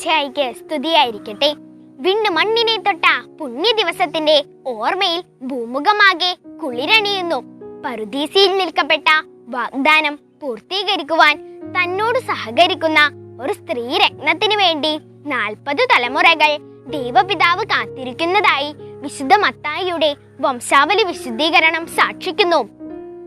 ഈശോമിശിഹായിക്ക് സ്തുതിയായിരിക്കട്ടെ. വിണ്ണ് മണ്ണിനെ തൊട്ട പുണ്യ ദിവസത്തിന്റെ ഓർമ്മയിൽ ഭൂമുഖമാകെ കുളിരണിയുന്നു. പറുദീസയിൽ നിൽക്കപ്പെട്ട വാഗ്ദാനം പൂർത്തീകരിക്കുവാൻ തന്നോട് സഹകരിക്കുന്ന ഒരു സ്ത്രീ രത്നത്തിനു വേണ്ടി 40 തലമുറകൾ ദൈവപിതാവ് കാത്തിരിക്കുന്നതായി വിശുദ്ധ മത്തായിയുടെ വംശാവലി വിശുദ്ധീകരണം സാക്ഷിക്കുന്നു.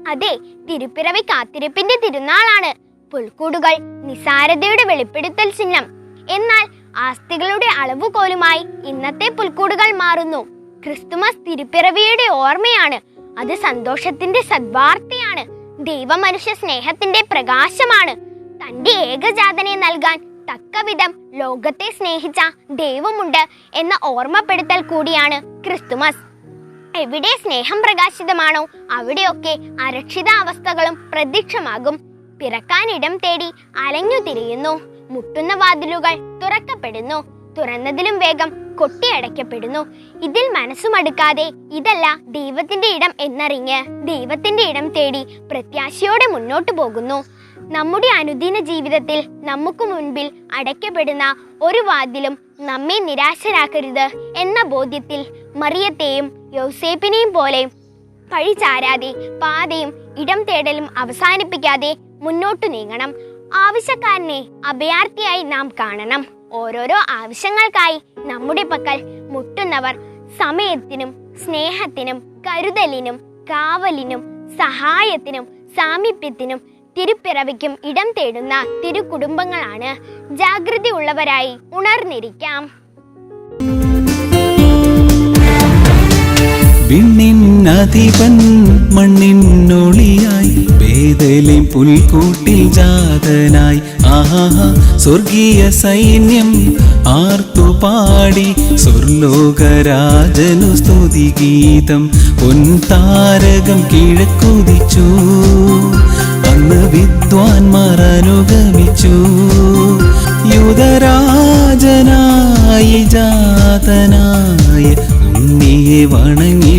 അതെ, തിരുപ്പിറവി കാത്തിരിപ്പിന്റെ തിരുനാളാണ്. പുൽക്കൂടുകൾ നിസാരതയുടെ വെളിപ്പെടുത്തൽ ചിഹ്നം. എന്നാൽ ആസ്തികളുടെ അളവുകോലുമായി ഇന്നത്തെ പുൽക്കൂടുകൾ മാറുന്നു. ക്രിസ്തുമസ് തിരുപ്പിറവിയുടെ ഓർമ്മയാണ്. അത് സന്തോഷത്തിന്റെ സദ്വാർത്തയാണ്. ദൈവമനുഷ്യ സ്നേഹത്തിന്റെ പ്രകാശമാണ്. തന്റെ ഏകജാതനെ നൽകാൻ തക്കവിധം ലോകത്തെ സ്നേഹിച്ച ദൈവമുണ്ട് എന്ന ഓർമ്മപ്പെടുത്തൽ കൂടിയാണ് ക്രിസ്തുമസ്. എവിടെ സ്നേഹം പ്രകാശിതമാണോ അവിടെയൊക്കെ അരക്ഷിതാവസ്ഥകളും പ്രത്യക്ഷമാകും. പിറക്കാനിടം തേടി അലഞ്ഞു തിരിയുന്നു. മുട്ടുന്ന വാതിലുകൾ തുറക്കപ്പെടുന്നു. തുറന്നതിലും വേഗം കൊട്ടിയടയ്ക്കപ്പെടുന്നു. ഇതിൽ മനസ്സുമടുക്കാതെ ഇതല്ല ദൈവത്തിന്റെ ഇടം എന്നറിഞ്ഞ് ദൈവത്തിന്റെ ഇടം തേടി പ്രത്യാശയോടെ മുന്നോട്ടു പോകുന്നു. നമ്മുടെ അനുദിന ജീവിതത്തിൽ നമുക്ക് മുൻപിൽ അടയ്ക്കപ്പെടുന്ന ഒരു വാതിലും നമ്മെ നിരാശരാക്കരുത് എന്ന ബോധ്യത്തിൽ മറിയത്തെയും യൗസേപ്പിനെയും പോലെ പഴിചാരാതെ പാതയും ഇടം തേടലും അവസാനിപ്പിക്കാതെ മുന്നോട്ടു നീങ്ങണം. ആവശ്യക്കാരനെ അഭയാർത്ഥിയായി നാം കാണണം. ഓരോരോ ആവശ്യങ്ങൾക്കായി നമ്മുടെ പക്കൽ മുട്ടുന്നവർ സമയത്തിനും സ്നേഹത്തിനും കരുതലിനും കാവലിനും സഹായത്തിനും സാമീപ്യത്തിനും തിരുപ്പിറവിക്കും ഇടം തേടുന്ന തിരുകുടുംബങ്ങളാണ്. ജാഗ്രതയുള്ളവരായി ഉണർന്നിരിക്കാം. വിണ്ണിന്നധിപൻ മണ്ണിനൊളിയായി ബേഥലേം പുൽക്കൂട്ടിൽ ജാതനായി. ആഹാ, സ്വർഗീയ സൈന്യം ആർത്തുപാടി സ്വർലോകരാജനു സ്തുതിഗീതം. പൊൻതാരകം കിഴക്കുദിച്ചു. അന്ന് വിദ്വാൻമാർ അനുഗമിച്ചു. യുവരാജനായി ജാതനായ ഉണ്ണിയെ വണങ്ങി